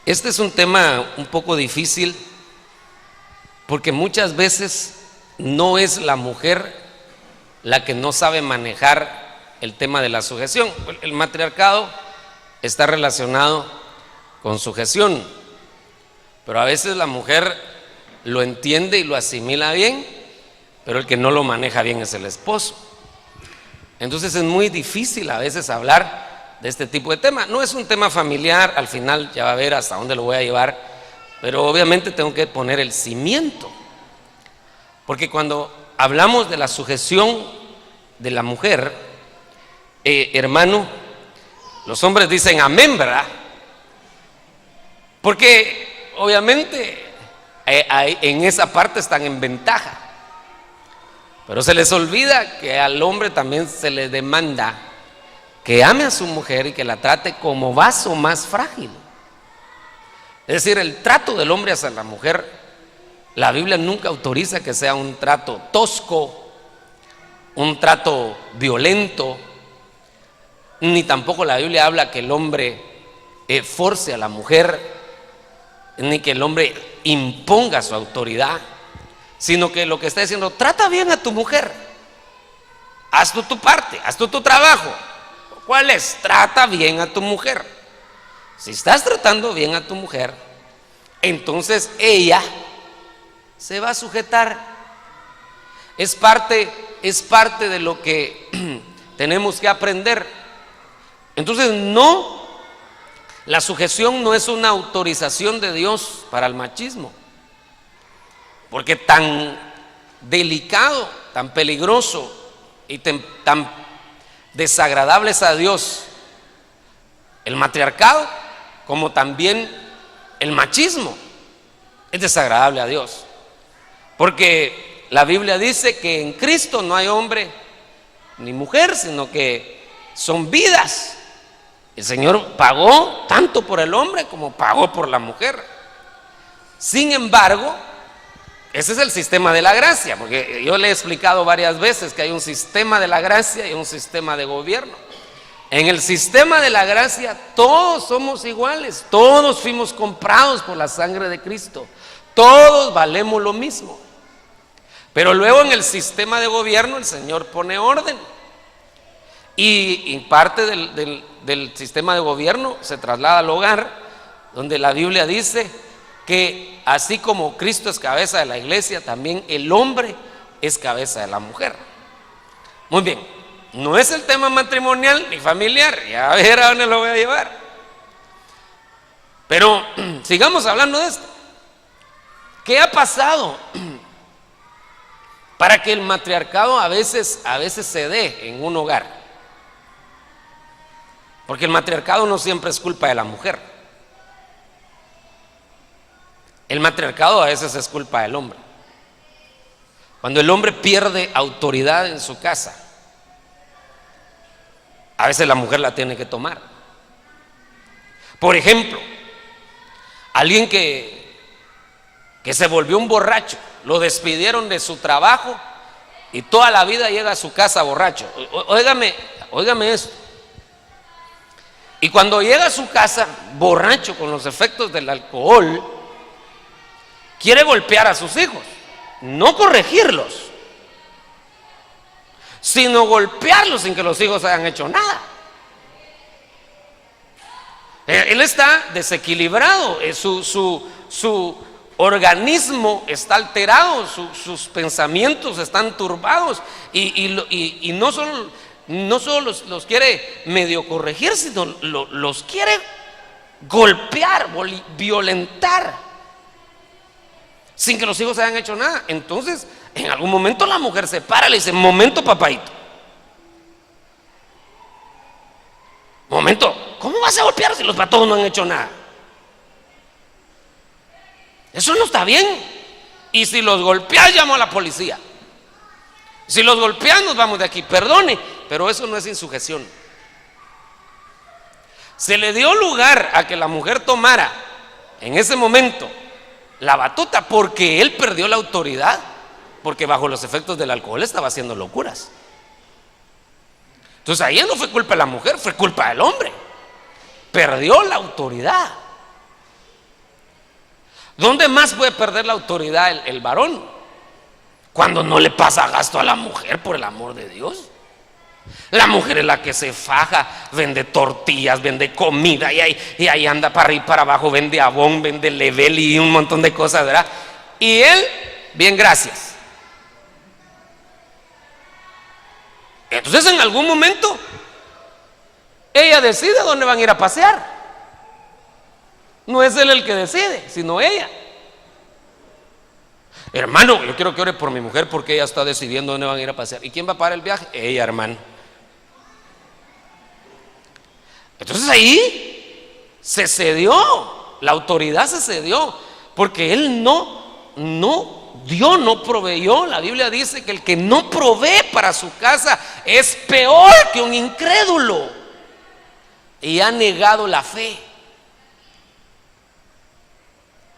Este es un tema un poco difícil porque muchas veces no es la mujer la que no sabe manejar el tema de la sujeción. El matriarcado está relacionado con sujeción, pero a veces la mujer lo entiende y lo asimila bien, pero el que no lo maneja bien es el esposo. Entonces es muy difícil a veces hablar de este tipo de tema. No es un tema familiar, al final ya va a ver hasta dónde lo voy a llevar, pero obviamente tengo que poner el cimiento, porque cuando hablamos de la sujeción de la mujer, hermano, los hombres dicen amén, ¿verdad? Porque obviamente en esa parte están en ventaja, pero se les olvida que al hombre también se le demanda que ame a su mujer y que la trate como vaso más frágil. Es decir, el trato del hombre hacia la mujer, la Biblia nunca autoriza que sea un trato tosco, un trato violento, ni tampoco la Biblia habla que el hombre force a la mujer, ni que el hombre imponga su autoridad, sino que lo que está diciendo: trata bien a tu mujer, haz tú tu parte, haz tú tu trabajo. ¿Cuál es? Trata bien a tu mujer. Si estás tratando bien a tu mujer, entonces ella se va a sujetar. Es parte de lo que tenemos que aprender. Entonces la sujeción no es una autorización de Dios para el machismo, porque tan delicado, tan peligroso y tan desagradable es a Dios el matriarcado, como también el machismo es desagradable a Dios, porque la Biblia dice que en Cristo no hay hombre ni mujer, sino que son vidas. El Señor pagó tanto por el hombre como pagó por la mujer. Sin embargo, ese es el sistema de la gracia, porque yo le he explicado varias veces que hay un sistema de la gracia y un sistema de gobierno. En el sistema de la gracia todos somos iguales, todos fuimos comprados por la sangre de Cristo, todos valemos lo mismo. Pero luego en el sistema de gobierno el Señor pone orden, y parte del sistema de gobierno se traslada al hogar, donde la Biblia dice que así como Cristo es cabeza de la iglesia, también el hombre es cabeza de la mujer. Muy bien, no es el tema matrimonial ni familiar, ya a ver a dónde lo voy a llevar, pero sigamos hablando de esto. ¿Qué ha pasado para que el matriarcado a veces se dé en un hogar? Porque el matriarcado no siempre es culpa de la mujer. El matriarcado a veces es culpa del hombre. Cuando el hombre pierde autoridad en su casa, a veces la mujer la tiene que tomar. Por ejemplo, alguien que se volvió un borracho, lo despidieron de su trabajo y toda la vida llega a su casa borracho. Óigame esto. Y cuando llega a su casa borracho con los efectos del alcohol, quiere golpear a sus hijos, no corregirlos, sino golpearlos sin que los hijos hayan hecho nada. Él está desequilibrado, su organismo está alterado, sus pensamientos están turbados, y no solo los quiere medio corregir, sino los quiere golpear, violentar, sin que los hijos hayan hecho nada. Entonces, en algún momento la mujer se para y le dice: momento, papaito, momento, ¿cómo vas a golpear si los patos no han hecho nada? Eso no está bien. Y si los golpeas, llamo a la policía. Si los golpeas, nos vamos de aquí. Perdone, pero eso no es insujeción. Se le dio lugar a que la mujer tomara en ese momento la batuta porque él perdió la autoridad, porque bajo los efectos del alcohol estaba haciendo locuras. Entonces ahí no fue culpa de la mujer, fue culpa del hombre. Perdió la autoridad. ¿Dónde más puede perder la autoridad el varón? Cuando no le pasa gasto a la mujer, por el amor de Dios. La mujer es la que se faja, vende tortillas, vende comida y ahí anda para arriba y para abajo, vende Avon, vende Level y un montón de cosas, ¿verdad? Y él, bien, gracias. Entonces en algún momento ella decide dónde van a ir a pasear. No es él el que decide, sino ella. Hermano, yo quiero que ore por mi mujer porque ella está decidiendo dónde van a ir a pasear. ¿Y quién va a pagar el viaje? Ella, hermano. Entonces ahí se cedió, la autoridad se cedió, porque él Dios no proveyó. La Biblia dice que el que no provee para su casa es peor que un incrédulo y ha negado la fe.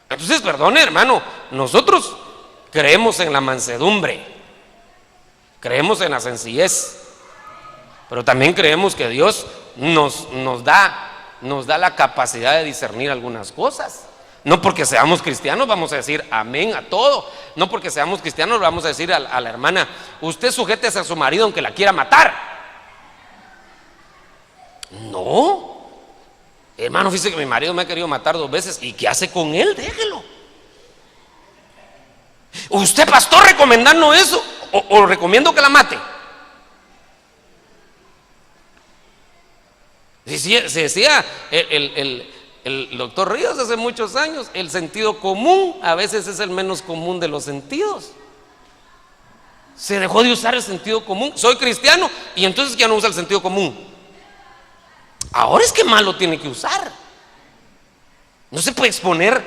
Entonces, perdone, hermano, nosotros creemos en la mansedumbre, creemos en la sencillez, pero también creemos que Dios nos da la capacidad de discernir algunas cosas. No porque seamos cristianos vamos a decir amén a todo. No porque seamos cristianos vamos a decir a la hermana: usted sujétese a su marido aunque la quiera matar. No, hermano, fíjese que mi marido me ha querido matar 2 veces. ¿Y qué hace con él? Déjelo. ¿Usted, pastor, recomendando eso o recomiendo que la mate? Se decía el doctor Ríos hace muchos años: el sentido común a veces es el menos común de los sentidos. Se dejó de usar el sentido común. Soy cristiano y entonces ya no usa el sentido común. Ahora es que más lo tiene que usar. No se puede exponer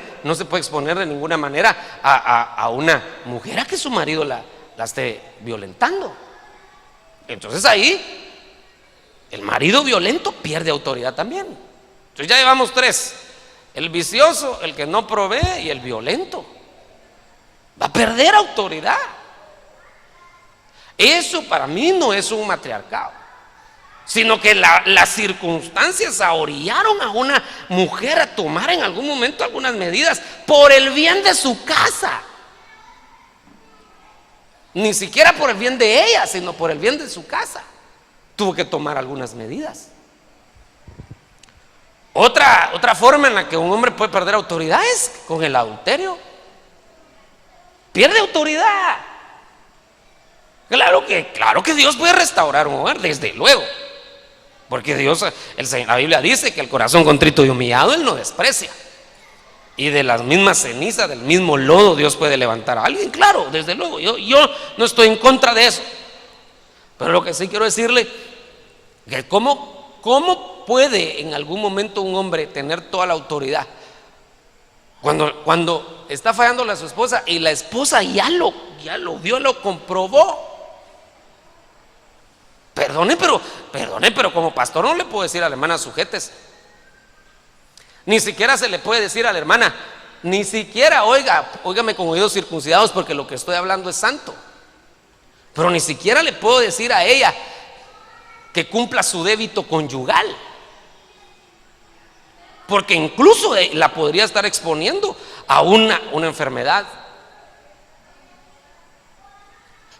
de ninguna manera a una mujer a que su marido la esté violentando. Entonces ahí el marido violento pierde autoridad también. Entonces ya llevamos 3: el vicioso, el que no provee y el violento. Va a perder autoridad. Eso para mí no es un matriarcado, sino que las circunstancias orillaron a una mujer a tomar en algún momento algunas medidas por el bien de su casa. Ni siquiera por el bien de ella, sino por el bien de su casa. Tuvo que tomar algunas medidas. Otra forma en la que un hombre puede perder autoridad es con el adulterio. Pierde autoridad. Claro que Dios puede restaurar un hogar, desde luego, porque la Biblia dice que el corazón contrito y humillado Él no desprecia. Y de las mismas cenizas, del mismo lodo, Dios puede levantar a alguien. Claro, desde luego, yo no estoy en contra de eso. Pero lo que sí quiero decirle que cómo puede en algún momento un hombre tener toda la autoridad cuando está fallándole a su esposa y la esposa ya lo vio, lo comprobó. Perdone, pero como pastor no le puedo decir a la hermana sujétese. Ni siquiera se le puede decir a la hermana, ni siquiera óigame con oídos circuncidados, porque lo que estoy hablando es santo. Pero ni siquiera le puedo decir a ella que cumpla su débito conyugal, porque incluso la podría estar exponiendo a una enfermedad.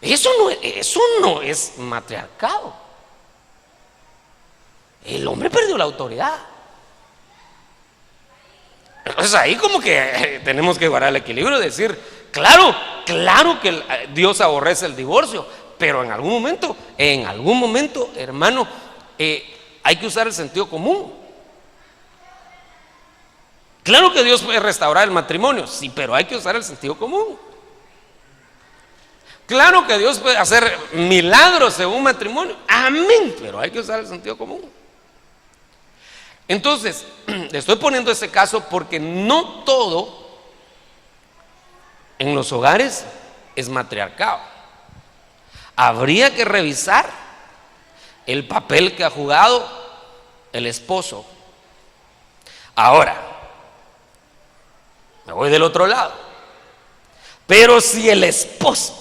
Eso no es matriarcado. El hombre perdió la autoridad. Entonces ahí como que tenemos que guardar el equilibrio y decir, claro que Dios aborrece el divorcio, pero en algún momento, hermano, hay que usar el sentido común. Claro que Dios puede restaurar el matrimonio, sí, pero hay que usar el sentido común. Claro que Dios puede hacer milagros en un matrimonio, amén, pero hay que usar el sentido común. Entonces, le estoy poniendo ese caso porque no todo en los hogares es matriarcado. Habría que revisar el papel que ha jugado el esposo. Ahora, me voy del otro lado. Pero si el esposo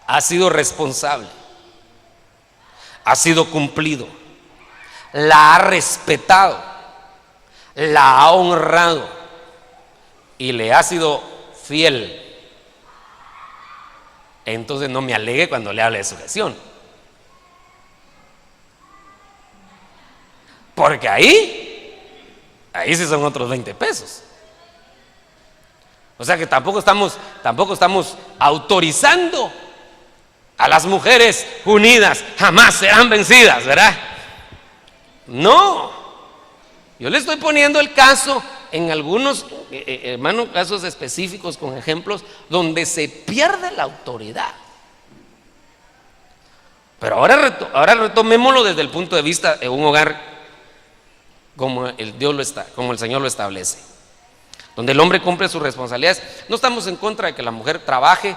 ha sido responsable, ha sido cumplido, la ha respetado, la ha honrado, y le ha sido fiel, entonces no me alegue cuando le hable de sujeción. Porque ahí sí son otros 20 pesos. O sea que tampoco estamos autorizando a las mujeres unidas, jamás serán vencidas, ¿verdad? No, yo le estoy poniendo el caso en algunos, hermano, casos específicos con ejemplos donde se pierde la autoridad. Pero ahora retomémoslo desde el punto de vista de un hogar como como el Señor lo establece, donde el hombre cumple sus responsabilidades. No estamos en contra de que la mujer trabaje,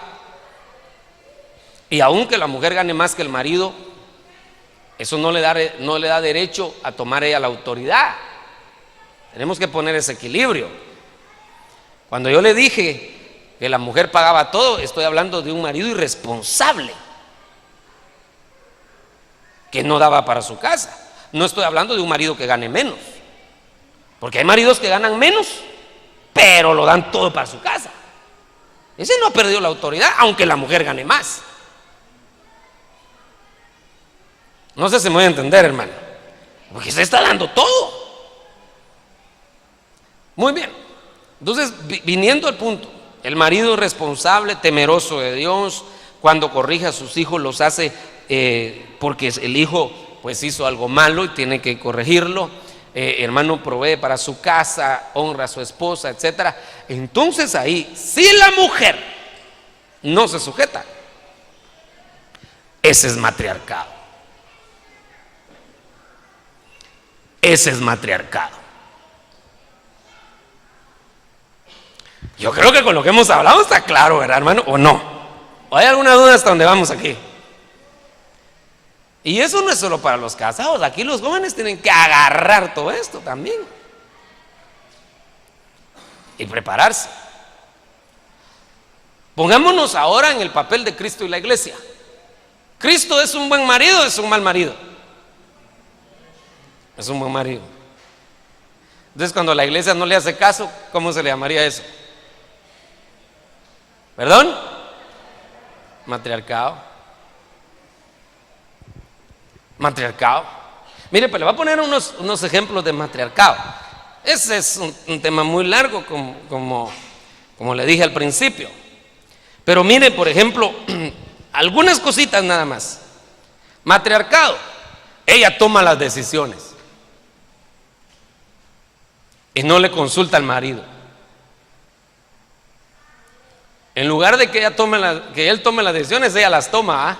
y aunque la mujer gane más que el marido, eso no le da derecho a tomar ella la autoridad. Tenemos que poner ese equilibrio. Cuando yo le dije que la mujer pagaba todo, estoy hablando de un marido irresponsable que no daba para su casa. No estoy hablando de un marido que gane menos, porque hay maridos que ganan menos pero lo dan todo para su casa. Ese no ha perdido la autoridad, aunque la mujer gane más. No sé si me voy a entender, hermano, porque se está dando todo. Muy bien. Entonces, viniendo al punto, el marido responsable, temeroso de Dios, cuando corrige a sus hijos los hace porque el hijo pues hizo algo malo y tiene que corregirlo. Hermano, provee para su casa, honra a su esposa, etcétera. Entonces ahí, si la mujer no se sujeta, ese es matriarcado. Ese es matriarcado. Yo creo que con lo que hemos hablado está claro, ¿verdad, hermano? ¿O no? ¿O hay alguna duda hasta donde vamos aquí? Y eso no es solo para los casados. Aquí los jóvenes tienen que agarrar todo esto también y prepararse. Pongámonos ahora en el papel de Cristo y la iglesia. ¿Cristo es un buen marido o es un mal marido? Es un buen marido. Entonces, cuando la iglesia no le hace caso, ¿cómo se le llamaría eso? ¿Perdón? Matriarcado. Matriarcado. Mire, pues le voy a poner unos ejemplos de matriarcado. Ese es un tema muy largo, como le dije al principio. Pero mire, por ejemplo, algunas cositas nada más. Matriarcado, ella toma las decisiones y no le consulta al marido. En lugar de que él tome las decisiones, ella las toma.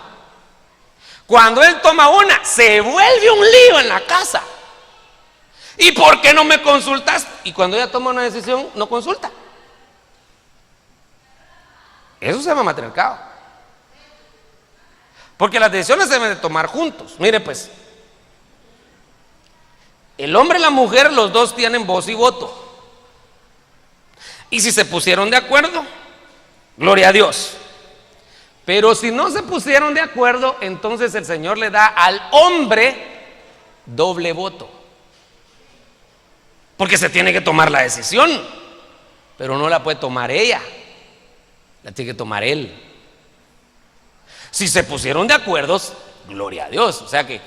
Cuando él toma una, se vuelve un lío en la casa. ¿Y por qué no me consultas? Y cuando ella toma una decisión, no consulta. Eso se llama matriarcado. Porque las decisiones se deben de tomar juntos. Mire pues, el hombre y la mujer, los dos tienen voz y voto. Y si se pusieron de acuerdo, gloria a Dios. Pero si no se pusieron de acuerdo, entonces el Señor le da al hombre doble voto. Porque se tiene que tomar la decisión, pero no la puede tomar ella, la tiene que tomar él. Si se pusieron de acuerdo, gloria a Dios. O sea que,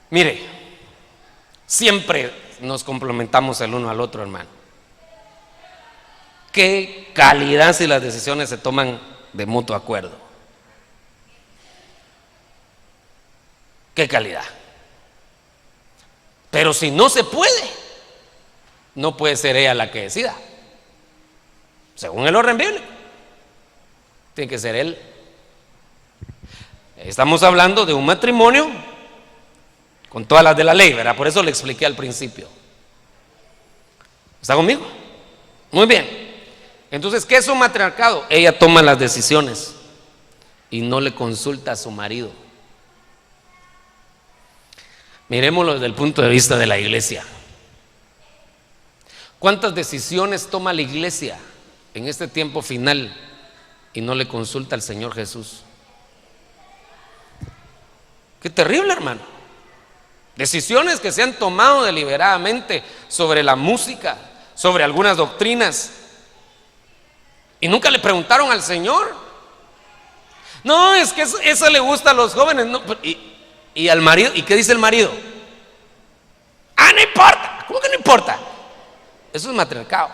mire, siempre nos complementamos el uno al otro, hermano. Qué calidad si las decisiones se toman de mutuo acuerdo. Qué calidad. Pero si no se puede, no puede ser ella la que decida. Según el orden bíblico, tiene que ser él. Estamos hablando de un matrimonio con todas las de la ley, ¿verdad? Por eso le expliqué al principio. ¿Está conmigo? Muy bien. Entonces, ¿qué es un matriarcado? Ella toma las decisiones y no le consulta a su marido. Miremoslo desde el punto de vista de la iglesia. ¿Cuántas decisiones toma la iglesia en este tiempo final y no le consulta al Señor Jesús? Qué terrible, hermano. Decisiones que se han tomado deliberadamente sobre la música, sobre algunas doctrinas y nunca le preguntaron al Señor. No, es que eso le gusta a los jóvenes. No, y al marido, ¿y qué dice el marido? Ah, no importa. ¿Cómo que no importa? Eso es matriarcado.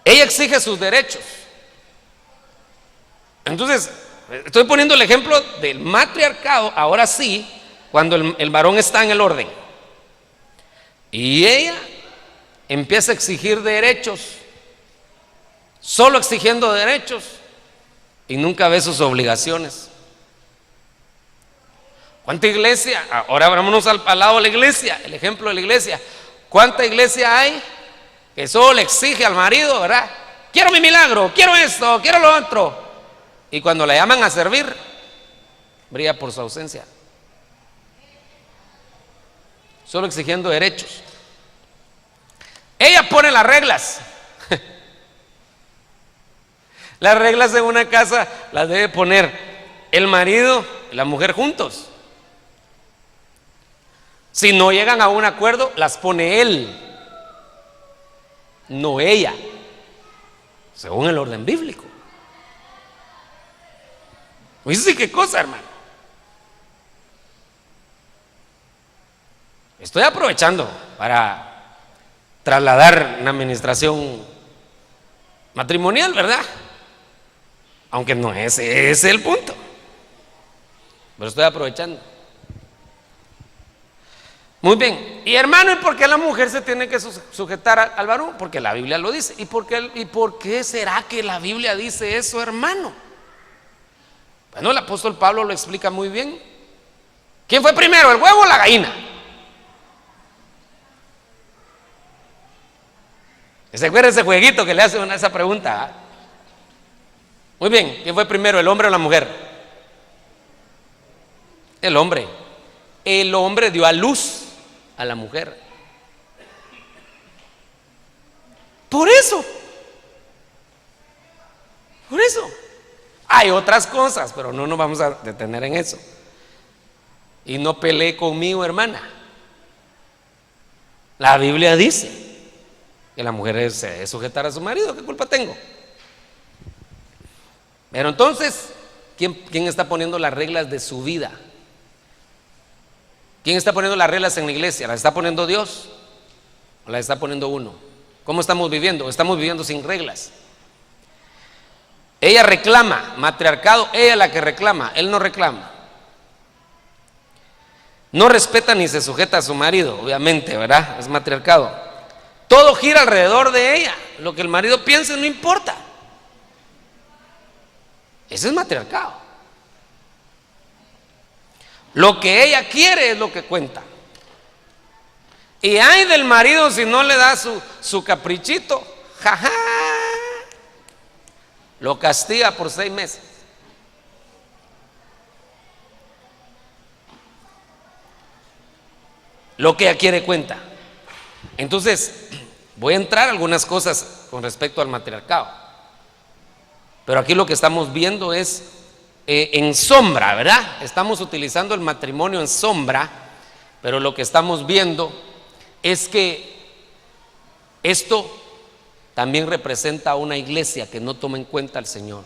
Ella exige sus derechos. Entonces, estoy poniendo el ejemplo del matriarcado, ahora sí, cuando el varón está en el orden. Y ella empieza a exigir derechos, solo exigiendo derechos, y nunca ve sus obligaciones. ¿Cuánta iglesia? Ahora vámonos al lado de la iglesia, el ejemplo de la iglesia. ¿Cuánta iglesia hay que solo le exige al marido, verdad? Quiero mi milagro, quiero esto, quiero lo otro. Y cuando la llaman a servir, brilla por su ausencia. Solo exigiendo derechos. Ella pone las reglas. Las reglas en una casa las debe poner el marido y la mujer juntos. Si no llegan a un acuerdo, las pone él, no ella, según el orden bíblico. ¿Oíste qué cosa, hermano? Estoy aprovechando para trasladar una administración matrimonial, ¿verdad? Aunque no ese es el punto, pero estoy aprovechando. Muy bien. Y hermano, ¿y por qué la mujer se tiene que sujetar al varón? Porque la Biblia lo dice. ¿Y por qué será que la Biblia dice eso, hermano? Bueno, el apóstol Pablo lo explica muy bien. ¿Quién fue primero, el huevo o la gallina? ¿Se acuerda ese jueguito que le hace esa pregunta? Muy bien, ¿quién fue primero, el hombre o la mujer? El hombre. El hombre dio a luz a la mujer. Por eso. Hay otras cosas, pero no nos vamos a detener en eso. Y no pelee conmigo, hermana. La Biblia dice que la mujer se debe sujetar a su marido. ¿Qué culpa tengo? Pero entonces, ¿quién está poniendo las reglas de su vida? ¿Quién está poniendo las reglas en la iglesia? ¿Las está poniendo Dios o las está poniendo uno? ¿Cómo estamos viviendo? Estamos viviendo sin reglas. Ella reclama, matriarcado, ella es la que reclama, él no reclama. No respeta ni se sujeta a su marido, obviamente, ¿verdad? Es matriarcado. Todo gira alrededor de ella. Lo que el marido piense no importa. Ese es matriarcado. Lo que ella quiere es lo que cuenta. Y ay del marido si no le da su caprichito, jaja, lo castiga por 6 meses. Lo que ella quiere cuenta. Entonces, voy a entrar a algunas cosas con respecto al matriarcado. Pero aquí lo que estamos viendo es en sombra, ¿verdad? Estamos utilizando el matrimonio en sombra, pero lo que estamos viendo es que esto también representa a una iglesia que no toma en cuenta al Señor.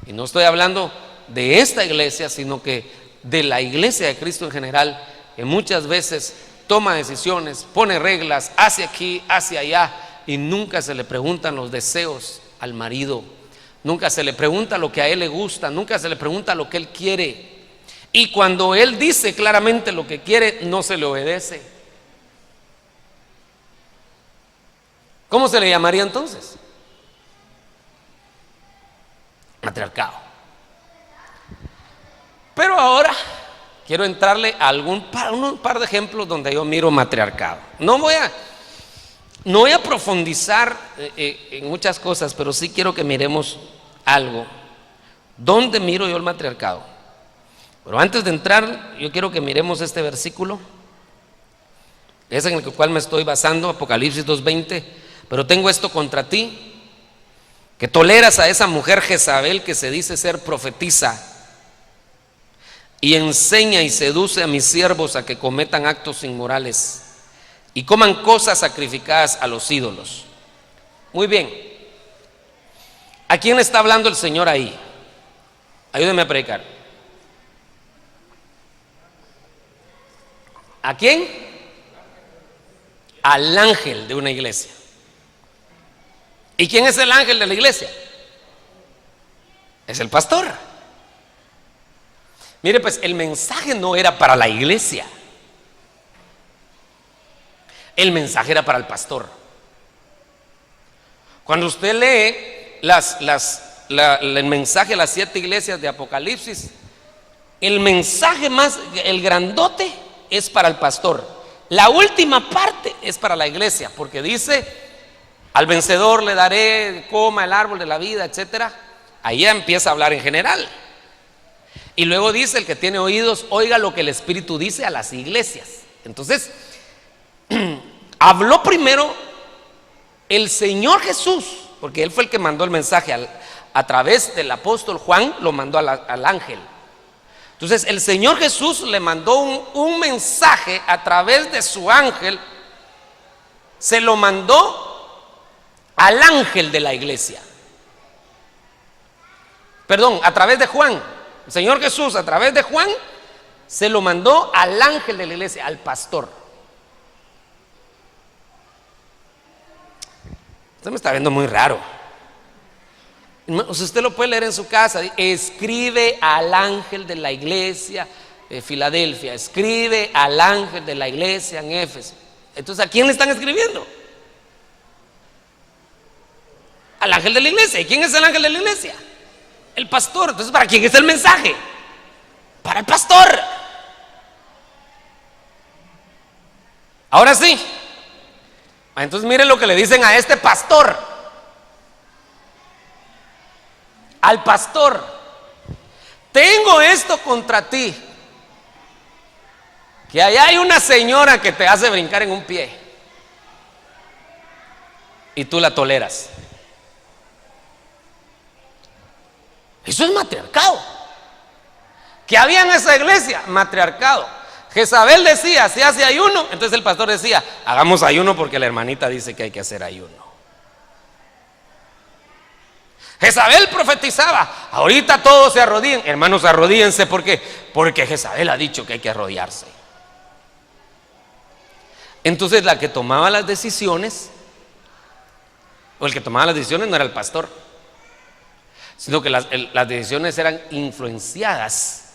Y no estoy hablando de esta iglesia, sino que de la iglesia de Cristo en general, que muchas veces toma decisiones, pone reglas, hacia aquí, hacia allá, y nunca se le preguntan los deseos al marido. Nunca se le pregunta lo que a él le gusta, nunca se le pregunta lo que él quiere. Y cuando él dice claramente lo que quiere, no se le obedece. ¿Cómo se le llamaría entonces? Matriarcado. Pero ahora quiero entrarle a un par de ejemplos donde yo miro matriarcado. No voy a profundizar en muchas cosas, pero sí quiero que miremos algo. ¿Dónde miro yo el matriarcado? Pero antes de entrar, yo quiero que miremos este versículo. Es en el cual me estoy basando, Apocalipsis 2:20. Pero tengo esto contra ti, que toleras a esa mujer Jezabel que se dice ser profetisa, y enseña y seduce a mis siervos a que cometan actos inmorales y coman cosas sacrificadas a los ídolos. Muy bien, ¿a quién le está hablando el Señor ahí? Ayúdenme a predicar. ¿A quién? Al ángel de una iglesia. ¿Y quién es el ángel de la iglesia? Es el pastor. Mire, pues el mensaje no era para la iglesia. El mensaje era para el pastor. Cuando usted lee el mensaje a las 7 iglesias de Apocalipsis, el mensaje más, el grandote, es para el pastor. La última parte es para la iglesia, porque dice: al vencedor le daré, coma el árbol de la vida, etcétera. Ahí ya empieza a hablar en general. Y luego dice: el que tiene oídos, oiga lo que el Espíritu dice a las iglesias. Entonces, habló primero el Señor Jesús, porque Él fue el que mandó el mensaje a través del apóstol Juan, lo mandó al ángel. Entonces el Señor Jesús le mandó un mensaje a través de su ángel, se lo mandó al ángel de la iglesia. Perdón, a través de Juan. El Señor Jesús a través de Juan se lo mandó al ángel de la iglesia, al pastor. Usted me está viendo muy raro. Usted lo puede leer en su casa. Escribe al ángel de la iglesia de Filadelfia, escribe al ángel de la iglesia en Éfeso. Entonces, ¿a quién le están escribiendo? Al ángel de la iglesia. ¿Y quién es el ángel de la iglesia? El pastor. Entonces, ¿para quién es el mensaje? Para el pastor. Ahora sí. Entonces, miren lo que le dicen a este pastor. Al pastor: tengo esto contra ti, que allá hay una señora que te hace brincar en un pie y tú la toleras. Eso es matriarcado. ¿Qué había en esa iglesia? Matriarcado. Jezabel decía: si hace ayuno. Entonces el pastor decía: hagamos ayuno porque la hermanita dice que hay que hacer ayuno. Jezabel profetizaba: ahorita todos se arrodillen. Hermanos, arrodíense. porque Jezabel ha dicho que hay que arrodillarse. Entonces la que tomaba las decisiones, o el que tomaba las decisiones, no era el pastor, sino que las decisiones eran influenciadas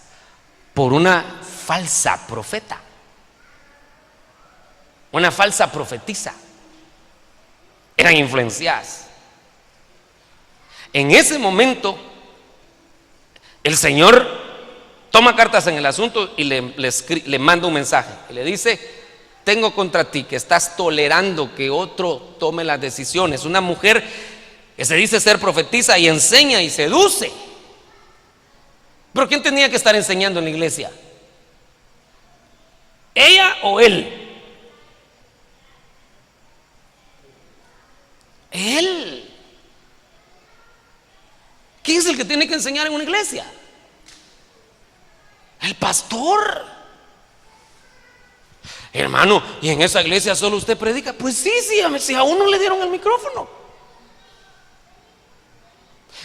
por una falsa profeta, una falsa profetisa. Eran influenciadas. En ese momento el Señor toma cartas en el asunto y le manda un mensaje y le dice: tengo contra ti que estás tolerando que otro tome las decisiones. Una mujer que se dice ser profetisa y enseña y seduce. Pero ¿quién tenía que estar enseñando en la iglesia? ¿Ella o él? Él. ¿Quién es el que tiene que enseñar en una iglesia? El pastor. Hermano, ¿y en esa iglesia solo usted predica? Pues sí, si a uno le dieron el micrófono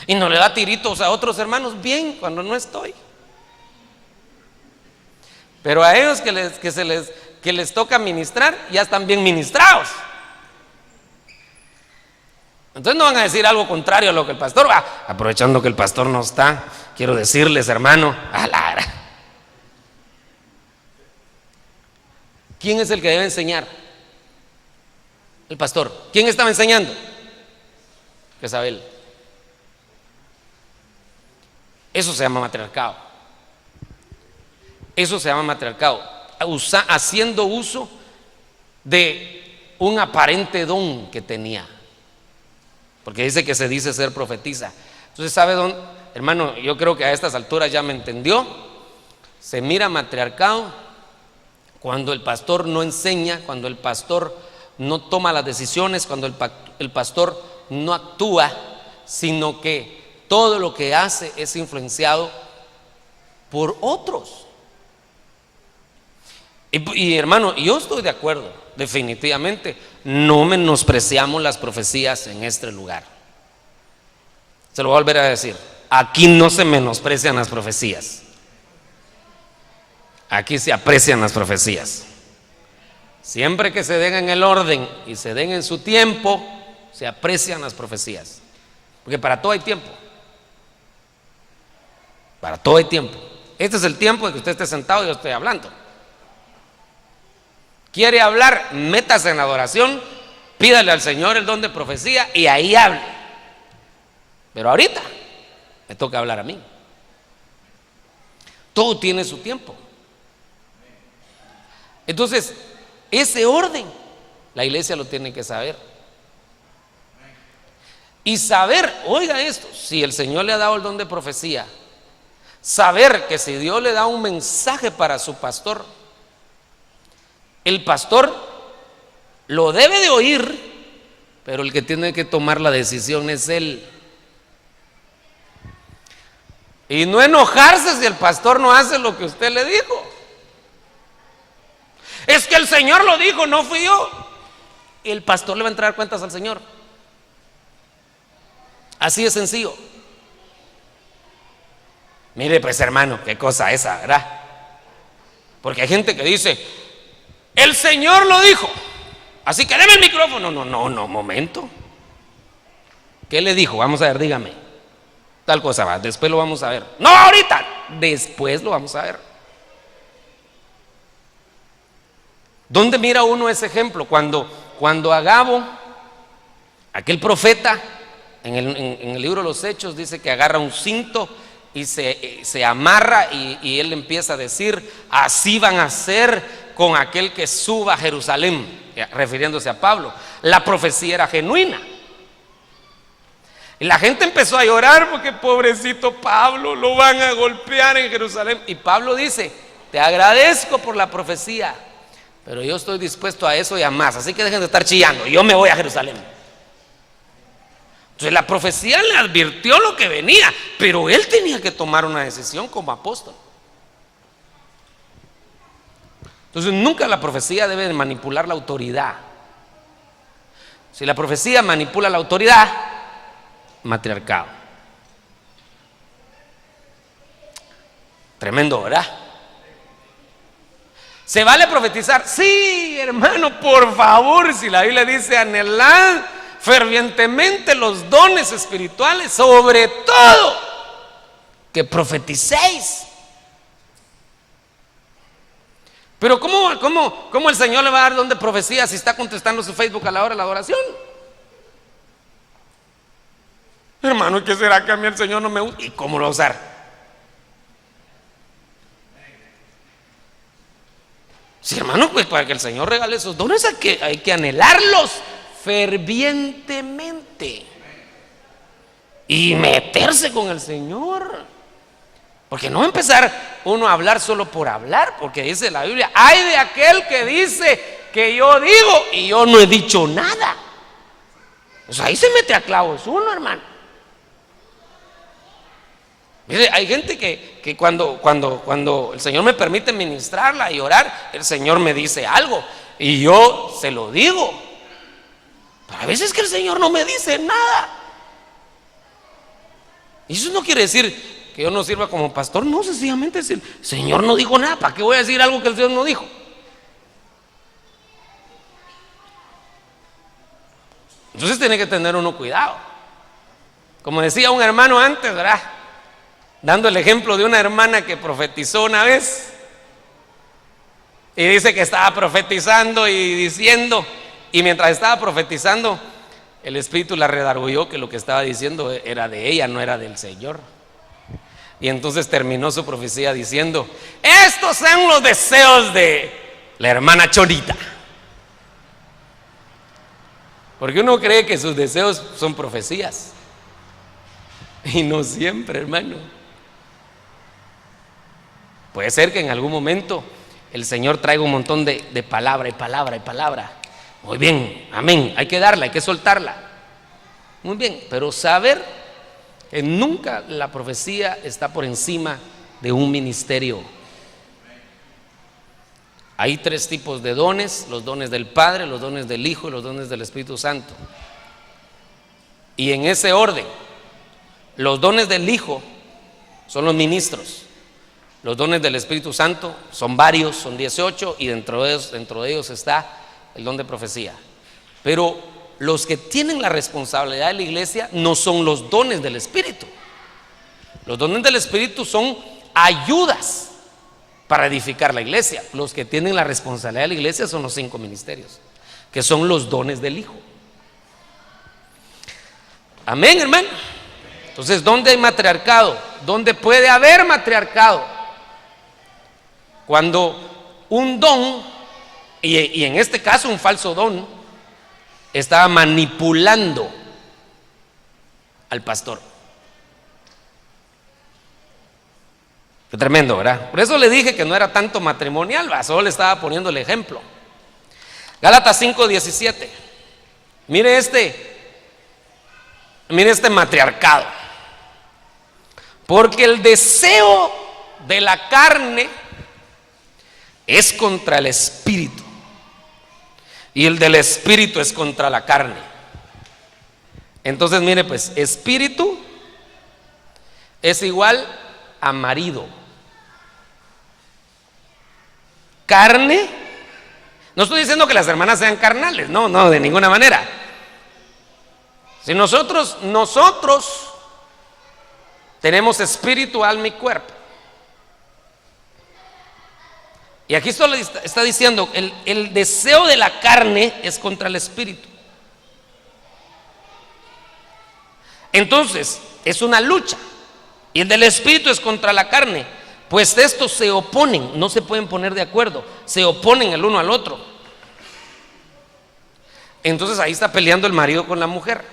y no le da tiritos a otros hermanos, bien, cuando no estoy. Pero a ellos que les toca ministrar, ya están bien ministrados. Entonces no van a decir algo contrario a lo que el pastor va. Aprovechando que el pastor no está, quiero decirles, hermano, ¿quién es el que debe enseñar? El pastor. ¿Quién estaba enseñando? Jezabel. Eso se llama matriarcado. Eso se llama matriarcado. Haciendo uso de un aparente don que tenía. Porque dice que se dice ser profetisa. Entonces, ¿sabe dónde? Hermano, yo creo que a estas alturas ya me entendió. Se mira matriarcado cuando el pastor no enseña, cuando el pastor no toma las decisiones, cuando el pastor no actúa, sino que todo lo que hace es influenciado por otros. Y hermano, yo estoy de acuerdo, definitivamente, no menospreciamos las profecías en este lugar. Se lo voy a volver a decir, aquí no se menosprecian las profecías, aquí se aprecian las profecías. Siempre que se den en el orden y se den en su tiempo, se aprecian las profecías, porque para todo hay tiempo. Para todo hay tiempo. Este es el tiempo de que usted esté sentado y yo estoy hablando. Quiere hablar, métase en adoración, pídale al Señor el don de profecía y ahí hable. Pero ahorita me toca hablar a mí. Todo tiene su tiempo. Entonces, ese orden la iglesia lo tiene que saber. Y saber, oiga esto, si el Señor le ha dado el don de profecía, saber que si Dios le da un mensaje para su pastor, el pastor lo debe de oír, pero el que tiene que tomar la decisión es él. Y no enojarse si el pastor no hace lo que usted le dijo. Es que el Señor lo dijo, no fui yo. Y el pastor le va a entregar cuentas al Señor. Así de sencillo. Mire pues, hermano, qué cosa esa, ¿verdad? Porque hay gente que dice, el Señor lo dijo, así que deme el micrófono. No, momento. ¿Qué le dijo? Vamos a ver, dígame. Tal cosa va, después lo vamos a ver. No, ahorita, después lo vamos a ver. ¿Dónde mira uno ese ejemplo? Cuando Agabo, aquel profeta, en el libro de los Hechos dice que agarra un cinto y se amarra y él empieza a decir, así van a hacer con aquel que suba a Jerusalén, refiriéndose a Pablo. La profecía era genuina. Y la gente empezó a llorar porque pobrecito Pablo, lo van a golpear en Jerusalén. Y Pablo dice, te agradezco por la profecía, pero yo estoy dispuesto a eso y a más, así que dejen de estar chillando, yo me voy a Jerusalén. Entonces la profecía le advirtió lo que venía, pero él tenía que tomar una decisión como apóstol. Entonces nunca la profecía debe manipular la autoridad. Si la profecía manipula la autoridad, matriarcado. Tremendo, ¿verdad? ¿Se vale profetizar? Sí, hermano, por favor, si la Biblia dice anhelad fervientemente los dones espirituales, sobre todo que profeticéis. Pero ¿cómo el Señor le va a dar don de profecía si está contestando su Facebook a la hora de la adoración? Hermano, ¿qué será que a mí el Señor no me usa? ¿Y cómo lo va a usar? Sí, hermano, pues para que el Señor regale esos dones hay que anhelarlos fervientemente y meterse con el Señor. Porque no empezar uno a hablar solo por hablar, porque dice la Biblia, ay de aquel que dice que yo digo y yo no he dicho nada. Pues ahí se mete a clavos uno, hermano. Mire, hay gente que cuando el Señor me permite ministrarla y orar, el Señor me dice algo y yo se lo digo. Pero a veces que el Señor no me dice nada. Y eso no quiere decir que yo no sirva como pastor, no, sencillamente es el Señor no dijo nada, ¿para qué voy a decir algo que el Señor no dijo? Entonces tiene que tener uno cuidado. Como decía un hermano antes, ¿verdad? Dando el ejemplo de una hermana que profetizó una vez y dice que estaba profetizando y diciendo, y mientras estaba profetizando el Espíritu la redarguyó que lo que estaba diciendo era de ella, no era del Señor. Y entonces terminó su profecía diciendo, estos son los deseos de la hermana Chorita. Porque uno cree que sus deseos son profecías y no siempre, hermano. Puede ser que en algún momento el Señor traiga un montón de palabra y palabra y palabra. Muy bien, amén, hay que darla, hay que soltarla. Muy bien, pero saber que nunca la profecía está por encima de un ministerio. Hay 3 tipos de dones: los dones del Padre, los dones del Hijo y los dones del Espíritu Santo. Y en ese orden, los dones del Hijo son los ministros. Los dones del Espíritu Santo son varios, son 18, y dentro de ellos está el don de profecía. Pero los que tienen la responsabilidad de la iglesia no son los dones del Espíritu. Los dones del Espíritu son ayudas para edificar la iglesia. Los que tienen la responsabilidad de la iglesia son los 5 ministerios, que son los dones del Hijo. Amén, hermano. Entonces, ¿dónde hay matriarcado? ¿Dónde puede haber matriarcado? Cuando un don, y en este caso un falso don, estaba manipulando al pastor. Qué tremendo, ¿verdad? Por eso le dije que no era tanto matrimonial, solo le estaba poniendo el ejemplo. Gálatas 5:17. Mire este matriarcado. Porque el deseo de la carne es contra el espíritu, y el del espíritu es contra la carne. Entonces, mire, pues, espíritu es igual a marido. Carne, no estoy diciendo que las hermanas sean carnales, no, de ninguna manera. Si nosotros tenemos espíritu, alma y cuerpo. Y aquí solo está diciendo, el deseo de la carne es contra el espíritu. Entonces, es una lucha. Y el del espíritu es contra la carne. Pues estos se oponen, no se pueden poner de acuerdo, se oponen el uno al otro. Entonces ahí está peleando el marido con la mujer.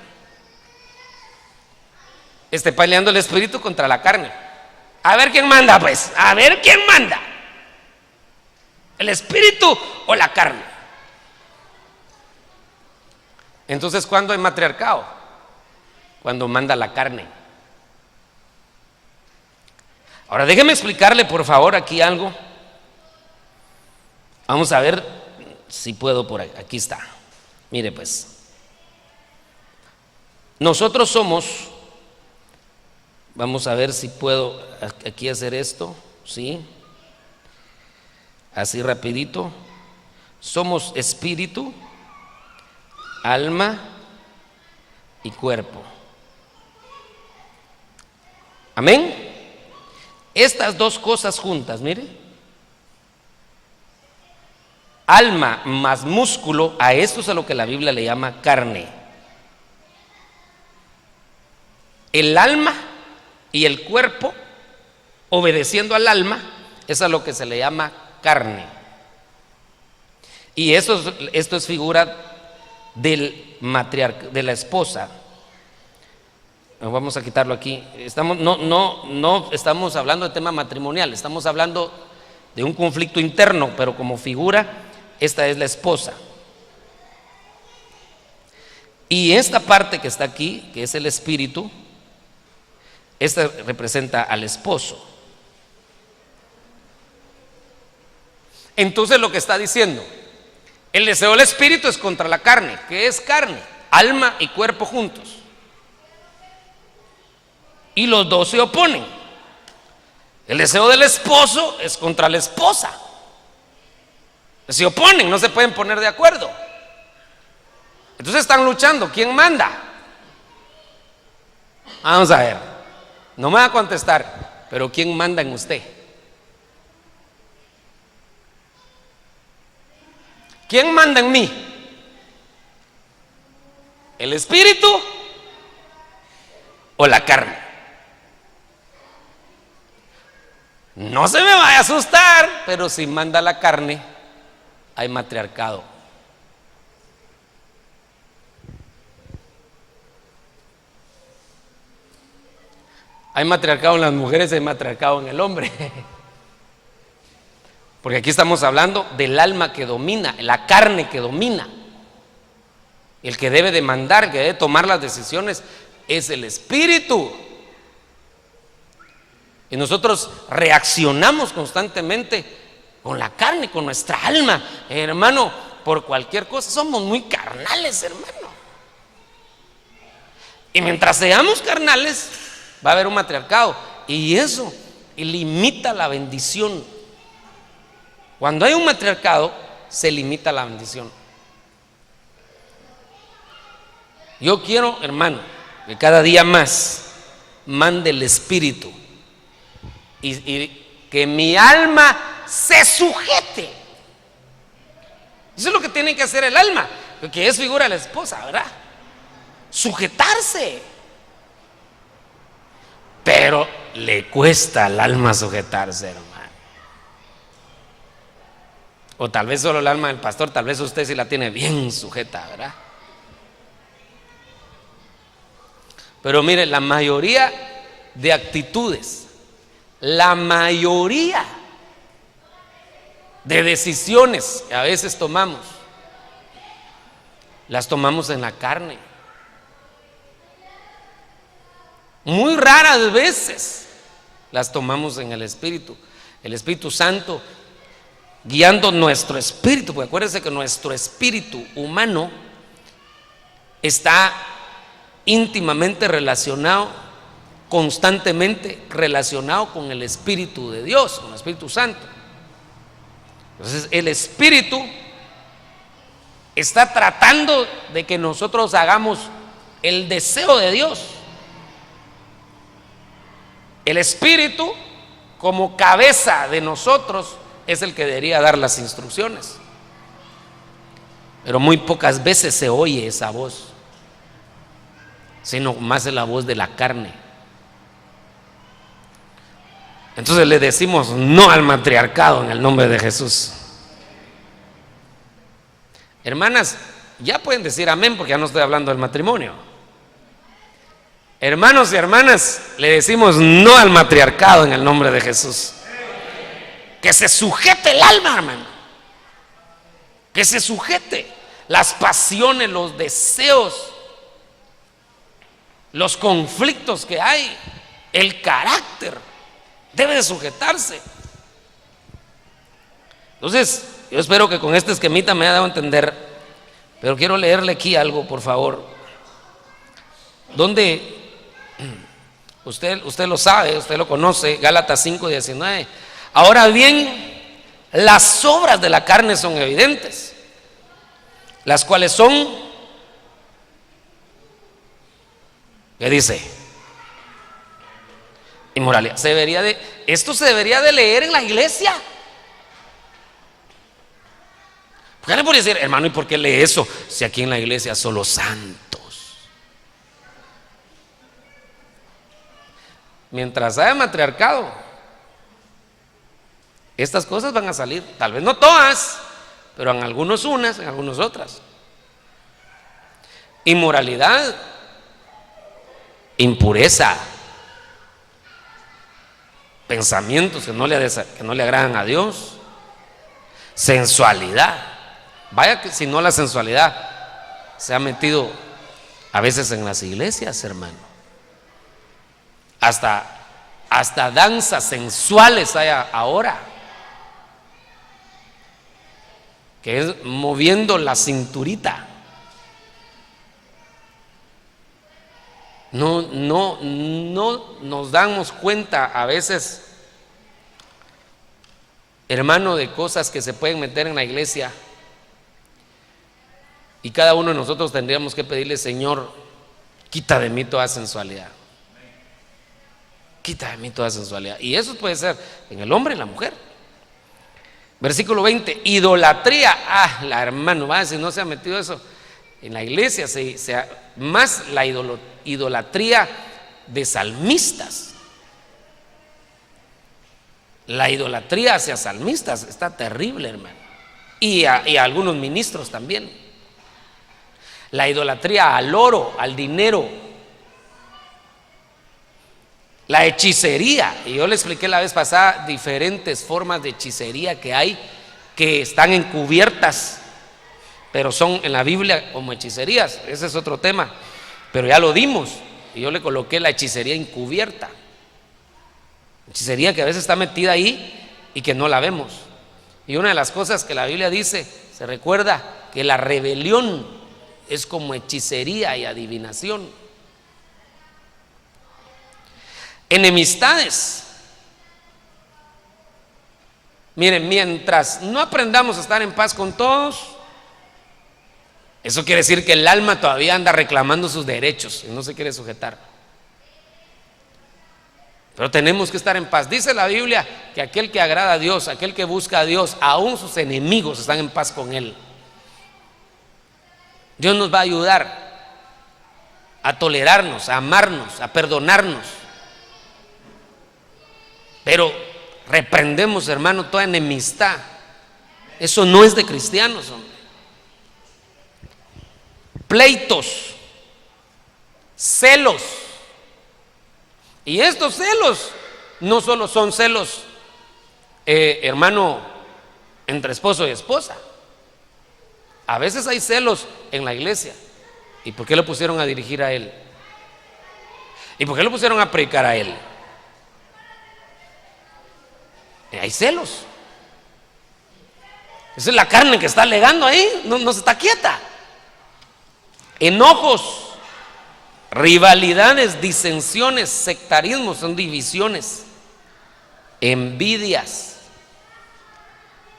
Está peleando el espíritu contra la carne. A ver quién manda, pues, a ver quién manda. ¿El espíritu o la carne? Entonces, ¿cuándo hay matriarcado? Cuando manda la carne. Ahora déjeme explicarle, por favor, aquí algo. Vamos a ver si puedo por ahí. Aquí está. Mire, pues, nosotros somos, vamos a ver si puedo aquí hacer esto, ¿sí? Así rapidito. Somos espíritu, alma y cuerpo. Amén. Estas 2 cosas juntas, mire, alma más músculo, a esto es a lo que la Biblia le llama carne. El alma y el cuerpo, obedeciendo al alma, es a lo que se le llama carne. Y esto es figura del matriarca, de la esposa. Vamos a quitarlo aquí. No estamos hablando de tema matrimonial, estamos hablando de un conflicto interno, pero como figura, esta es la esposa. Y esta parte que está aquí, que es el espíritu, esta representa al esposo. Entonces, lo que está diciendo, el deseo del espíritu es contra la carne. ¿Qué es carne? Alma y cuerpo juntos. Y los 2 se oponen. El deseo del esposo es contra la esposa. Se oponen, no se pueden poner de acuerdo. Entonces están luchando. ¿Quién manda? Vamos a ver. No me va a contestar, pero ¿quién manda en usted? ¿Quién manda en mí? ¿El espíritu o la carne? No se me vaya a asustar, pero si manda la carne, hay matriarcado. Hay matriarcado en las mujeres, hay matriarcado en el hombre. Porque aquí estamos hablando del alma que domina, la carne que domina. El que debe de mandar, el que debe tomar las decisiones es el espíritu. Y nosotros reaccionamos constantemente con la carne, con nuestra alma, hermano, por cualquier cosa. Somos muy carnales, hermano. Y mientras seamos carnales, va a haber un matriarcado. Y eso limita la bendición. Cuando hay un matriarcado, se limita la bendición. Yo quiero, hermano, que cada día más mande el Espíritu y que mi alma se sujete. Eso es lo que tiene que hacer el alma, que es figura de la esposa, ¿verdad? Sujetarse. Pero le cuesta al alma sujetarse, hermano. O tal vez solo el alma del pastor, tal vez usted sí la tiene bien sujeta, ¿verdad? Pero mire, la mayoría de actitudes, la mayoría de decisiones que a veces tomamos, las tomamos en la carne. Muy raras veces las tomamos en el Espíritu. El Espíritu Santo guiando nuestro espíritu, porque acuérdense que nuestro espíritu humano está íntimamente relacionado, constantemente relacionado con el Espíritu de Dios, con el Espíritu Santo. Entonces el Espíritu está tratando de que nosotros hagamos el deseo de Dios. El Espíritu, como cabeza de nosotros, es el que debería dar las instrucciones. Pero muy pocas veces se oye esa voz, sino más es la voz de la carne. Entonces le decimos no al matriarcado en el nombre de Jesús. Hermanas, ya pueden decir amén, porque ya no estoy hablando del matrimonio. Hermanos y hermanas, le decimos no al matriarcado en el nombre de Jesús. Que se sujete el alma, hermano. Que se sujete las pasiones, los deseos, los conflictos que hay, el carácter debe de sujetarse. Entonces, yo espero que con este esquemita me haya dado a entender, pero quiero leerle aquí algo, por favor, donde usted lo sabe, usted lo conoce, Gálatas 5:19. Ahora bien, las obras de la carne son evidentes, las cuales son, ¿qué dice? Inmoralidad. Esto se debería de leer en la iglesia. ¿Por qué le puede decir, hermano, y por qué lee eso? Si aquí en la iglesia solo santos. Mientras haya matriarcado, estas cosas van a salir, tal vez no todas, pero en algunos unas, en algunos otras. Inmoralidad, impureza, pensamientos que no le agradan a Dios, sensualidad. Vaya que si no, la sensualidad se ha metido a veces en las iglesias, hermano. Hasta danzas sensuales hay ahora, que es moviendo la cinturita. No nos damos cuenta a veces, hermano, de cosas que se pueden meter en la iglesia, y cada uno de nosotros tendríamos que pedirle: Señor, quita de mí toda sensualidad, quita de mí toda sensualidad. Y eso puede ser en el hombre y en la mujer. Versículo 20, idolatría. La hermano, si no se ha metido eso en la iglesia, más la idolatría de salmistas. La idolatría hacia salmistas está terrible, hermano, y a algunos ministros también. La idolatría al oro, al dinero, la hechicería. Y yo le expliqué la vez pasada diferentes formas de hechicería que hay, que están encubiertas, pero son en la Biblia como hechicerías. Ese es otro tema, pero ya lo dimos. Y yo le coloqué la hechicería encubierta, hechicería que a veces está metida ahí y que no la vemos. Y una de las cosas que la Biblia dice, se recuerda que la rebelión es como hechicería y adivinación. Enemistades. Miren, mientras no aprendamos a estar en paz con todos, eso quiere decir que el alma todavía anda reclamando sus derechos y no se quiere sujetar. Pero tenemos que estar en paz. Dice la Biblia que aquel que agrada a Dios, aquel que busca a Dios, aún sus enemigos están en paz con Él. Dios nos va a ayudar a tolerarnos, a amarnos, a perdonarnos. Pero reprendemos, hermano, toda enemistad. Eso no es de cristianos, hombre. Pleitos, celos. Y estos celos no solo son celos, hermano, entre esposo y esposa. A veces hay celos en la iglesia. ¿Y por qué lo pusieron a dirigir a él? ¿Y por qué lo pusieron a predicar a él? Hay celos. Esa es la carne que está alegando ahí, no se está quieta. Enojos, rivalidades, disensiones, sectarismos, son divisiones, envidias,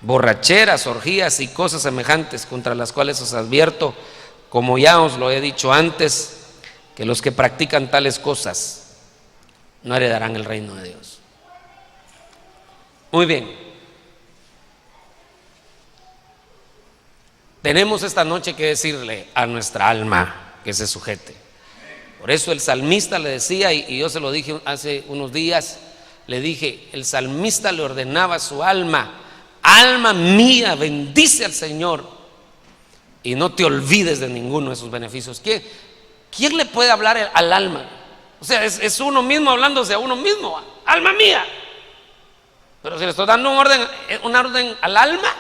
borracheras, orgías y cosas semejantes, contra las cuales os advierto, como ya os lo he dicho antes, que los que practican tales cosas no heredarán el reino de Dios. Muy bien. Tenemos esta noche que decirle a nuestra alma que se sujete. Por eso el salmista le decía, y yo se lo dije hace unos días, le dije, el salmista le ordenaba a su alma: alma mía, bendice al Señor y no te olvides de ninguno de sus beneficios. ¿Quién le puede hablar al alma? O sea, es uno mismo hablándose a uno mismo. Alma mía. Pero si le estoy dando una orden al alma,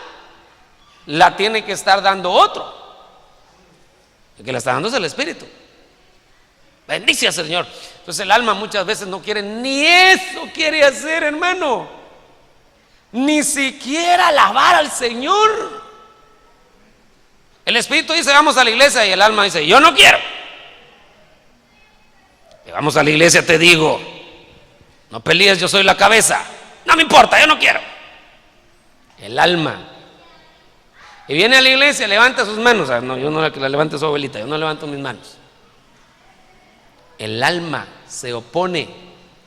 la tiene que estar dando otro. El que la está dando es el Espíritu. Bendice al Señor. Entonces el alma muchas veces no quiere, ni eso quiere hacer, hermano. Ni siquiera alabar al Señor. El Espíritu dice: vamos a la iglesia, y el alma dice: yo no quiero. Y vamos a la iglesia, te digo, no pelees, yo soy la cabeza. No me importa, yo no quiero. El alma. Y viene a la iglesia, levanta sus manos. No, yo no la levante su abuelita, yo no levanto mis manos. El alma se opone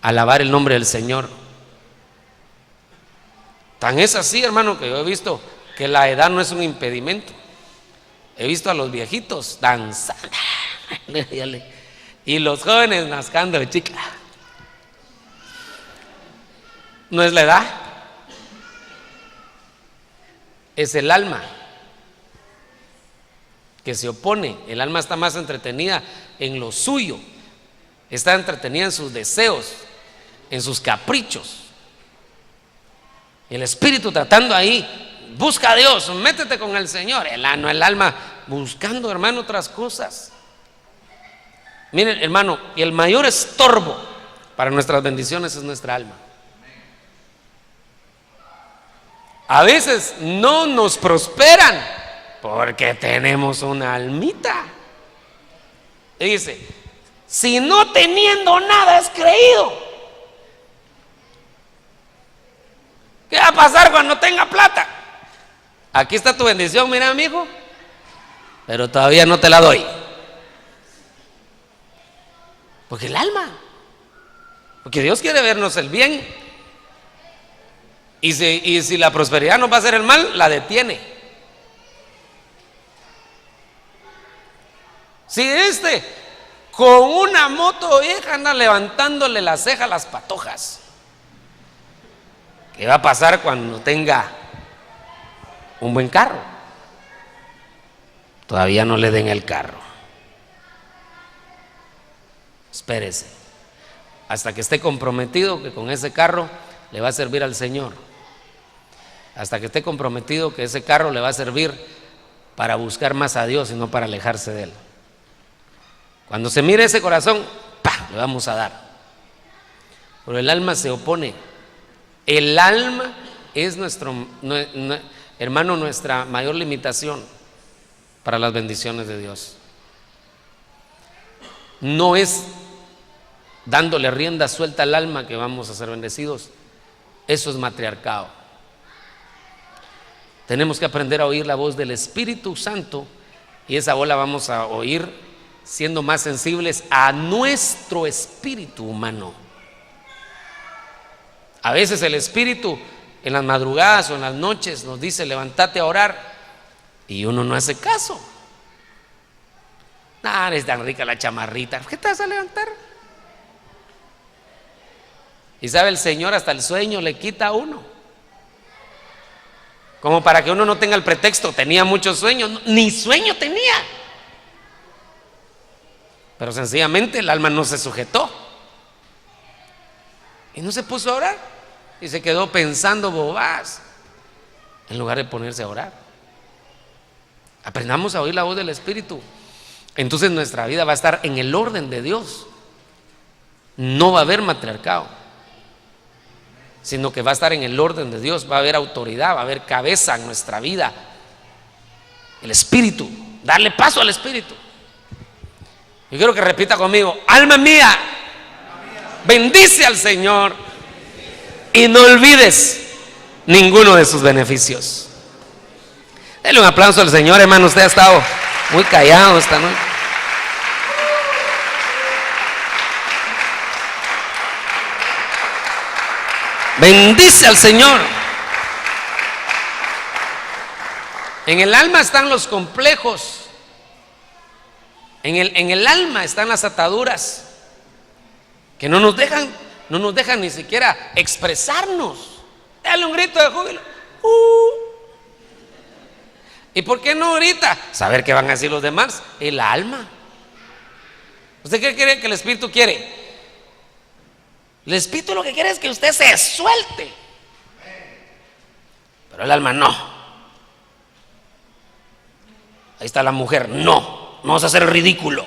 a alabar el nombre del Señor. Tan es así, hermano, que yo he visto que la edad no es un impedimento. He visto a los viejitos danzando y los jóvenes mascando de chica. No es la edad, es el alma que se opone. El alma está más entretenida en lo suyo, está entretenida en sus deseos, en sus caprichos. El espíritu tratando ahí: busca a Dios, métete con el Señor. El alma buscando, hermano, otras cosas. Miren, hermano, y el mayor estorbo para nuestras bendiciones es nuestra alma. A veces no nos prosperan porque tenemos una almita. Y dice: si no teniendo nada has creído, ¿qué va a pasar cuando tenga plata? Aquí está tu bendición, mira, amigo, pero todavía no te la doy. Porque el alma, porque Dios quiere vernos el bien. Y si la prosperidad nos va a hacer el mal, la detiene. Si con una moto vieja anda levantándole la ceja a las patojas, ¿qué va a pasar cuando tenga un buen carro? Todavía no le den el carro. Espérese hasta que esté comprometido que con ese carro le va a servir al Señor. Hasta que esté comprometido que ese carro le va a servir para buscar más a Dios y no para alejarse de Él. Cuando se mire ese corazón, ¡pah!, le vamos a dar. Pero el alma se opone. El alma es hermano, nuestra mayor limitación para las bendiciones de Dios. No es dándole rienda suelta al alma que vamos a ser bendecidos. Eso es matriarcado. Tenemos que aprender a oír la voz del Espíritu Santo, y esa voz la vamos a oír siendo más sensibles a nuestro espíritu humano. A veces el Espíritu en las madrugadas o en las noches nos dice: levántate a orar, y uno no hace caso. Es tan rica la chamarrita, ¿por qué te vas a levantar? Y sabe, el Señor hasta el sueño le quita a uno, como para que uno no tenga el pretexto: tenía mucho sueño. Ni sueño tenía, pero sencillamente el alma no se sujetó y no se puso a orar, y se quedó pensando bobadas en lugar de ponerse a orar. Aprendamos a oír la voz del Espíritu. Entonces nuestra vida va a estar en el orden de Dios. No va a haber matriarcado, sino que va a estar en el orden de Dios. Va a haber autoridad, va a haber cabeza en nuestra vida. El Espíritu, darle paso al Espíritu. Yo quiero que repita conmigo: alma mía, bendice al Señor y no olvides ninguno de sus beneficios. Denle un aplauso al Señor, hermano. Usted ha estado muy callado esta noche. Bendice al Señor. En el alma están los complejos. En el alma están las ataduras que no nos dejan ni siquiera expresarnos. Dale un grito de júbilo. ¿Y por qué no ahorita? Saber qué van a decir los demás. El alma. ¿Usted qué cree que el Espíritu quiere? El Espíritu lo que quiere es que usted se suelte, pero el alma no. Ahí está la mujer: no vamos a hacer ridículo.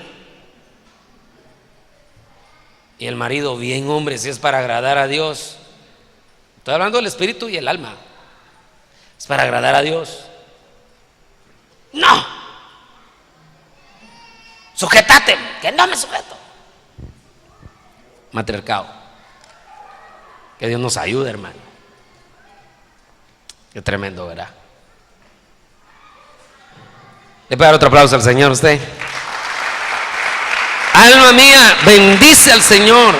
Y el marido: bien, hombre, si es para agradar a Dios. Estoy hablando del Espíritu y el alma. Es para agradar a Dios. No, sujétate, que no me sujeto. Matriarcado. Que Dios nos ayude, hermano. Qué tremendo, ¿verdad? Le puede dar otro aplauso al Señor usted. Alma mía, bendice al Señor.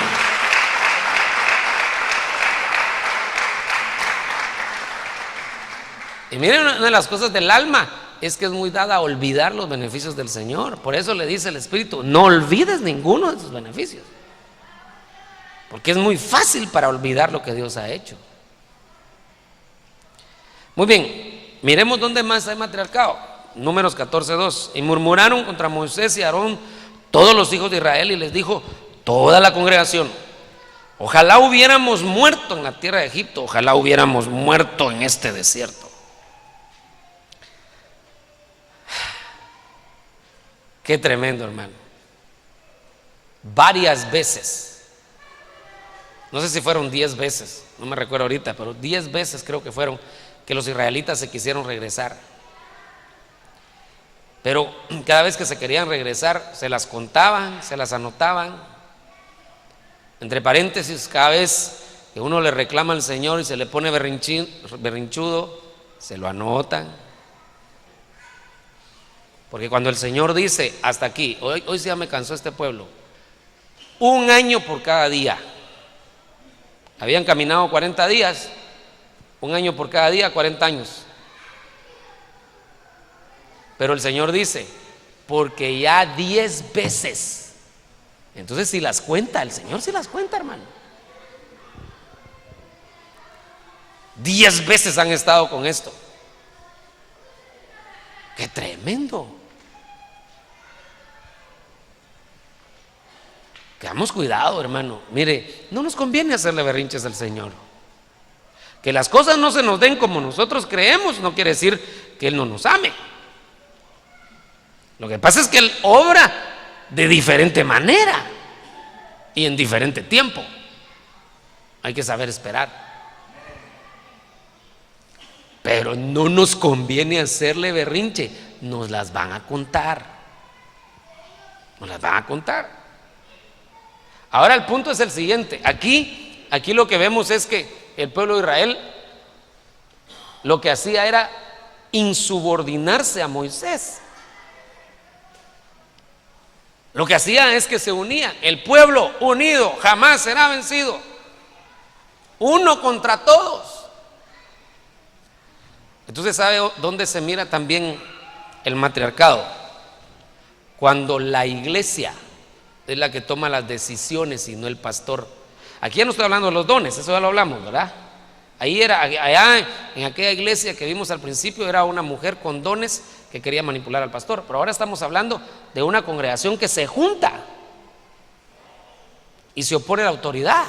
Y miren, una de las cosas del alma es que es muy dada a olvidar los beneficios del Señor. Por eso le dice el Espíritu: no olvides ninguno de sus beneficios, porque es muy fácil para olvidar lo que Dios ha hecho. Muy bien, miremos dónde más hay matriarcado. Números 14:2. Y murmuraron contra Moisés y Aarón todos los hijos de Israel, y les dijo toda la congregación: ojalá hubiéramos muerto en la tierra de Egipto, ojalá hubiéramos muerto en este desierto. Qué tremendo, hermano. Varias veces, no sé si fueron 10 veces, no me recuerdo ahorita, pero 10 veces creo que fueron, que los israelitas se quisieron regresar. Pero cada vez que se querían regresar, se las contaban, se las anotaban. Entre paréntesis, cada vez que uno le reclama al Señor y se le pone berrinchudo, se lo anotan. Porque cuando el Señor dice: hasta aquí, hoy sí ya me cansó este pueblo, 1 año por cada día. Habían caminado 40 días, 1 año por cada día, 40 años. Pero el Señor dice: porque ya 10 veces. Entonces, si las cuenta, el Señor sí las cuenta, hermano. 10 veces han estado con esto. ¡Qué tremendo! Tengamos cuidado, hermano. Mire, no nos conviene hacerle berrinches al Señor. Que las cosas no se nos den como nosotros creemos no quiere decir que Él no nos ame. Lo que pasa es que Él obra de diferente manera y en diferente tiempo. Hay que saber esperar. pero no nos conviene hacerle berrinche. Nos las van a contar. Nos las van a contar. Ahora el punto es el siguiente. Aquí lo que vemos es que el pueblo de Israel lo que hacía era insubordinarse a Moisés. Lo que hacía es que se unían. El pueblo unido jamás será vencido. Uno contra todos. Entonces, ¿sabe dónde se mira también el matriarcado? Cuando la iglesia es la que toma las decisiones y no el pastor. Aquí ya no estoy hablando de los dones, eso ya lo hablamos, ¿verdad? Allá en aquella iglesia que vimos al principio era una mujer con dones que quería manipular al pastor, pero ahora estamos hablando de una congregación que se junta y se opone a la autoridad.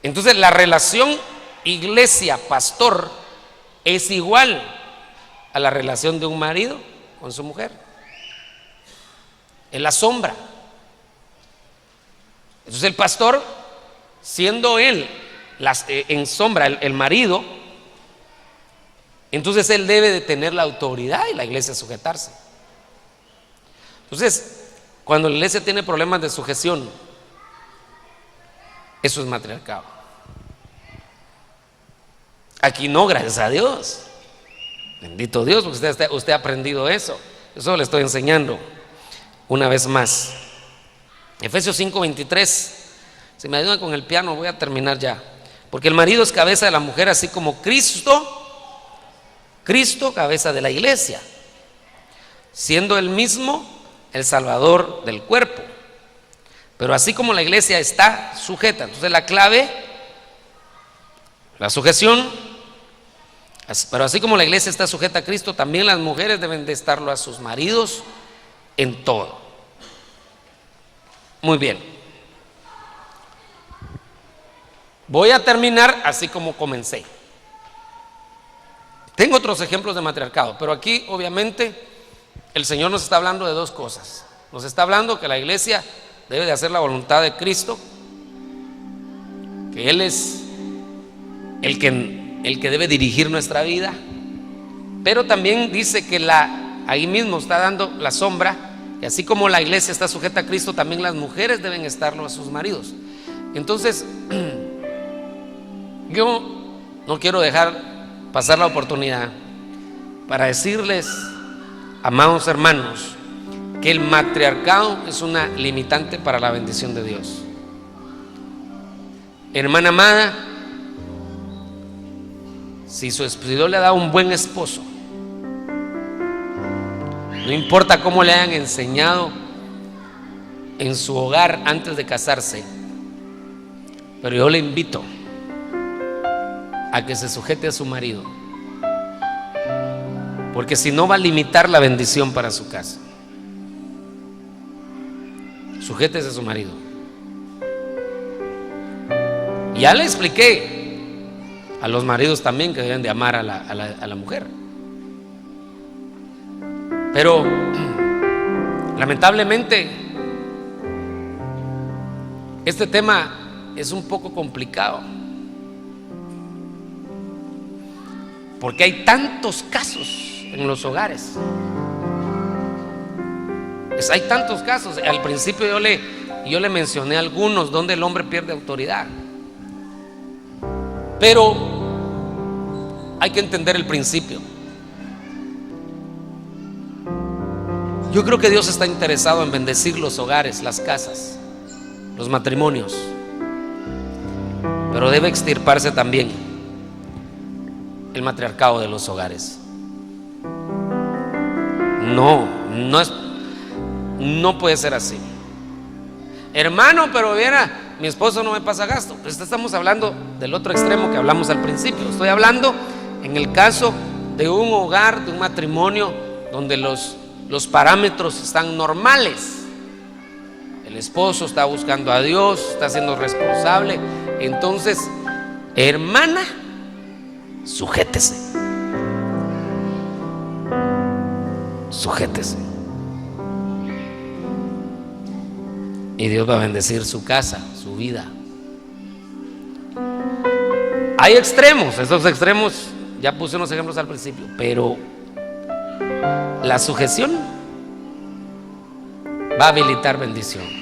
Entonces la relación iglesia-pastor es igual a la relación de un marido con su mujer. Es la sombra. Entonces el pastor, siendo él en sombra el marido, entonces él debe de tener la autoridad y la iglesia sujetarse. Entonces, cuando la iglesia tiene problemas de sujeción, eso es matriarcado. Aquí no, gracias a Dios. Bendito Dios, porque usted ha aprendido eso. Eso le estoy enseñando una vez más. Efesios 5:23. Si me ayudan con el piano, voy a terminar ya. Porque el marido es cabeza de la mujer, así como Cristo cabeza de la iglesia, siendo él mismo el salvador del cuerpo. Pero así como la iglesia está sujeta, entonces la clave, la sujeción, pero así como la iglesia está sujeta a Cristo, también las mujeres deben de estarlo a sus maridos en todo. Muy bien. Voy a terminar así como comencé. Tengo otros ejemplos de matriarcado, pero aquí obviamente el Señor nos está hablando de dos cosas. Nos está hablando que la iglesia debe de hacer la voluntad de Cristo, que Él es el que debe dirigir nuestra vida, pero también dice que ahí mismo está dando la sombra, que así como la iglesia está sujeta a Cristo, también las mujeres deben estarlo a sus maridos. Entonces, yo no quiero dejar pasar la oportunidad para decirles, amados hermanos, que el matriarcado es una limitante para la bendición de Dios. Hermana amada, si Dios le da un buen esposo, no importa cómo le hayan enseñado en su hogar antes de casarse, pero yo le invito a que se sujete a su marido, porque si no va a limitar la bendición para su casa. Sujétese a su marido. Ya le expliqué a los maridos también que deben de amar a la mujer, pero lamentablemente este tema es un poco complicado, porque hay tantos casos en los hogares. Hay tantos casos. Al principio yo le mencioné algunos donde el hombre pierde autoridad, pero hay que entender el principio. Yo creo que Dios está interesado en bendecir los hogares, las casas, los matrimonios, pero debe extirparse también el matriarcado de los hogares. No puede ser así. Hermano, pero viera, mi esposo no me pasa gasto. Pues estamos hablando del otro extremo que hablamos al principio. Estoy hablando en el caso de un hogar, de un matrimonio donde los parámetros están normales. El esposo está buscando a Dios, está siendo responsable. Entonces, hermana, sujétese. Sujétese. Y Dios va a bendecir su casa, su vida. Hay extremos, esos extremos, ya puse unos ejemplos al principio, pero la sujeción va a habilitar bendición.